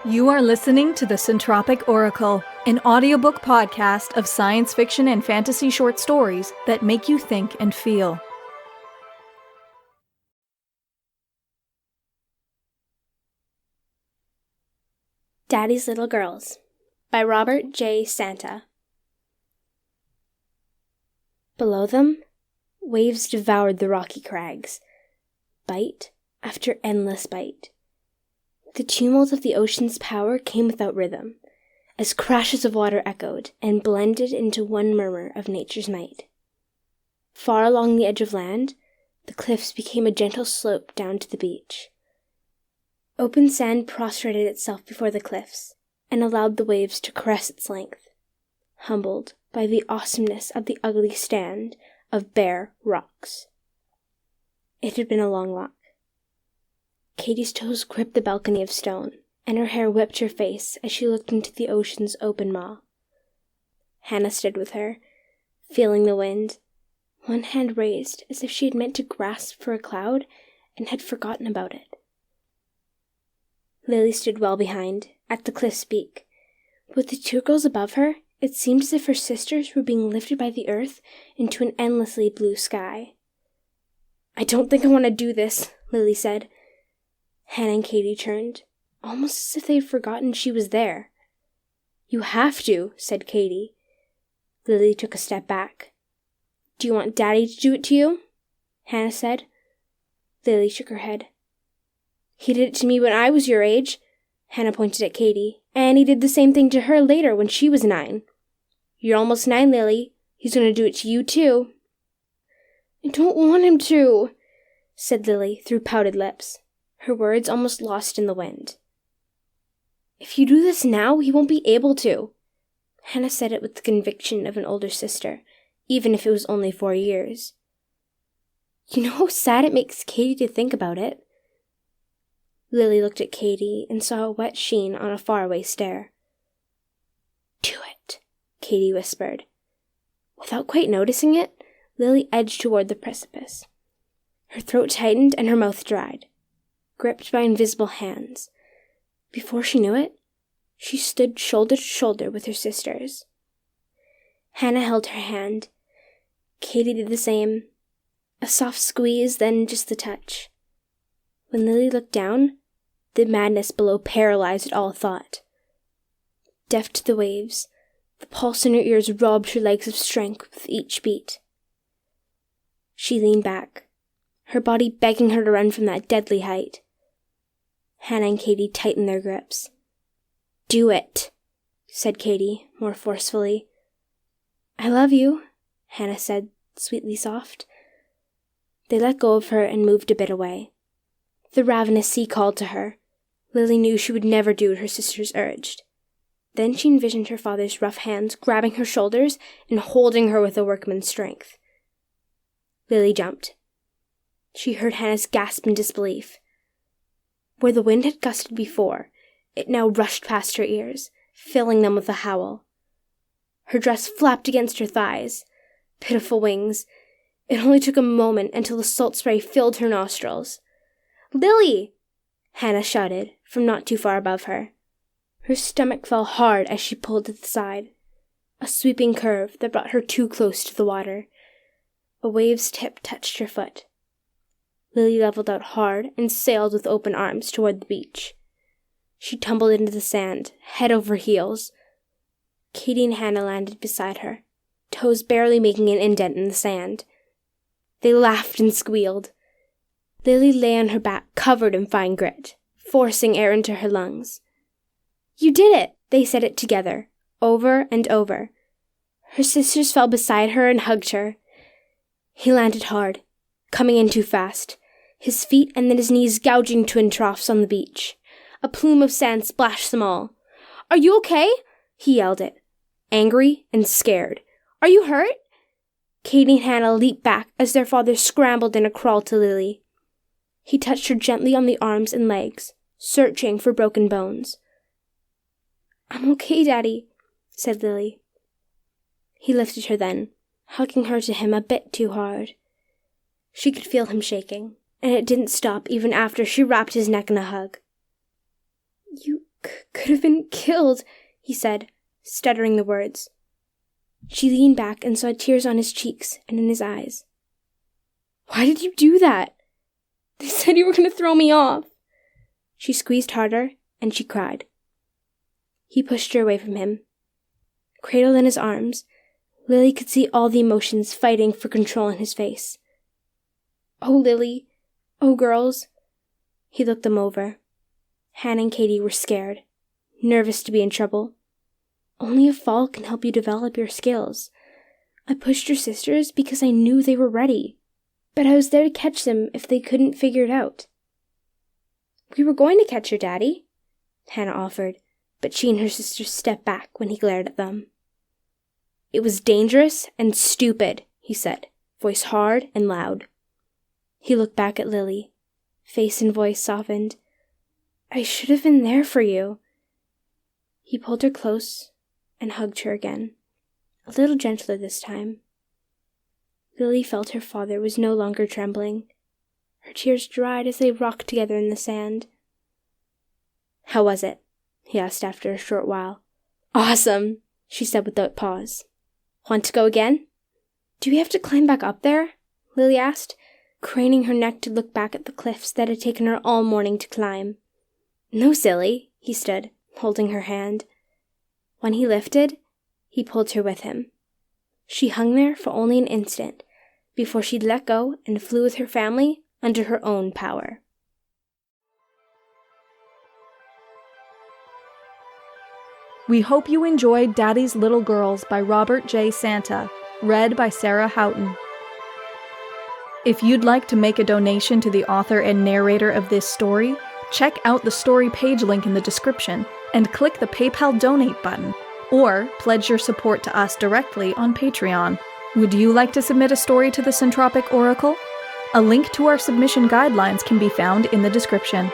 You are listening to the Centropic Oracle, an audiobook podcast of science fiction and fantasy short stories that make you think and feel. Daddy's Little Girls by Robert J. Santa. Below them, waves devoured the rocky crags, bite after endless bite. The tumult of the ocean's power came without rhythm, as crashes of water echoed and blended into one murmur of nature's might. Far along the edge of land, the cliffs became a gentle slope down to the beach. Open sand prostrated itself before the cliffs and allowed the waves to caress its length, humbled by the awesomeness of the ugly stand of bare rocks. It had been a long walk. Katie's toes gripped the balcony of stone, and her hair whipped her face as she looked into the ocean's open maw. Hannah stood with her, feeling the wind, one hand raised as if she had meant to grasp for a cloud and had forgotten about it. Lily stood well behind, at the cliff's peak. With the two girls above her, it seemed as if her sisters were being lifted by the earth into an endlessly blue sky. "I don't think I want to do this," Lily said. Hannah and Katie turned, almost as if they had forgotten she was there. "You have to," said Katie. Lily took a step back. "Do you want Daddy to do it to you?" Hannah said. Lily shook her head. "He did it to me when I was your age," Hannah pointed at Katie, "and he did the same thing to her later when she was 9. You're almost 9, Lily. He's going to do it to you, too." "I don't want him to," said Lily through pouted lips, her words almost lost in the wind. "If you do this now, he won't be able to." Hannah said it with the conviction of an older sister, even if it was only 4 years. "You know how sad it makes Katie to think about it." Lily looked at Katie and saw a wet sheen on a faraway stair. "Do it," Katie whispered. Without quite noticing it, Lily edged toward the precipice. Her throat tightened and her mouth dried, gripped by invisible hands. Before she knew it, she stood shoulder to shoulder with her sisters. Hannah held her hand. Katie did the same. A soft squeeze, then just the touch. When Lily looked down, the madness below paralyzed all thought. Deaf to the waves, the pulse in her ears robbed her legs of strength with each beat. She leaned back, her body begging her to run from that deadly height. Hannah and Katie tightened their grips. "Do it," said Katie, more forcefully. "I love you," Hannah said, sweetly soft. They let go of her and moved a bit away. The ravenous sea called to her. Lily knew she would never do what her sisters urged. Then she envisioned her father's rough hands grabbing her shoulders and holding her with a workman's strength. Lily jumped. She heard Hannah's gasp in disbelief. Where the wind had gusted before, it now rushed past her ears, filling them with a howl. Her dress flapped against her thighs. Pitiful wings. It only took a moment until the salt spray filled her nostrils. "Lily!" Hannah shouted from not too far above her. Her stomach fell hard as she pulled to the side, a sweeping curve that brought her too close to the water. A wave's tip touched her foot. Lily leveled out hard and sailed with open arms toward the beach. She tumbled into the sand, head over heels. Katie and Hannah landed beside her, toes barely making an indent in the sand. They laughed and squealed. Lily lay on her back, covered in fine grit, forcing air into her lungs. "You did it!" They said it together, over and over. Her sisters fell beside her and hugged her. He landed hard, coming in too fast, his feet and then his knees gouging twin troughs on the beach. A plume of sand splashed them all. "Are you okay?" he yelled it, angry and scared. "Are you hurt?" Katie and Hannah leaped back as their father scrambled in a crawl to Lily. He touched her gently on the arms and legs, searching for broken bones. "I'm okay, Daddy," said Lily. He lifted her then, hugging her to him a bit too hard. She could feel him shaking, and it didn't stop even after she wrapped his neck in a hug. Could have been killed, he said, stuttering the words. She leaned back and saw tears on his cheeks and in his eyes. Why did you do that? They said you were going to throw me off. She squeezed harder, and she cried. He pushed her away from him. Cradled in his arms, Lily could see all the emotions fighting for control in his face. Oh, Lily. Oh, girls. He looked them over. Han and Katie were scared, nervous to be in trouble. Only a fall can help you develop your skills. I pushed your sisters because I knew they were ready, but I was there to catch them if they couldn't figure it out. We were going to catch your daddy, Hannah offered, but she and her sisters stepped back when he glared at them. It was dangerous and stupid, he said, voice hard and loud. He looked back at Lily, face and voice softened. I should have been there for you. He pulled her close and hugged her again, a little gentler this time. Lily felt her father was no longer trembling. Her tears dried as they rocked together in the sand. How was it? He asked after a short while. Awesome, she said without pause. Want to go again? Do we have to climb back up there? Lily asked, craning her neck to look back at the cliffs that had taken her all morning to climb. No, silly, he stood, holding her hand. When he lifted, he pulled her with him. She hung there for only an instant, before she'd let go and flew with her family under her own power. We hope you enjoyed Daddy's Little Girls by Robert J. Santa, read by Sarah Houghton. If you'd like to make a donation to the author and narrator of this story, check out the story page link in the description and click the PayPal donate button, or pledge your support to us directly on Patreon. Would you like to submit a story to the Centropic Oracle? A link to our submission guidelines can be found in the description.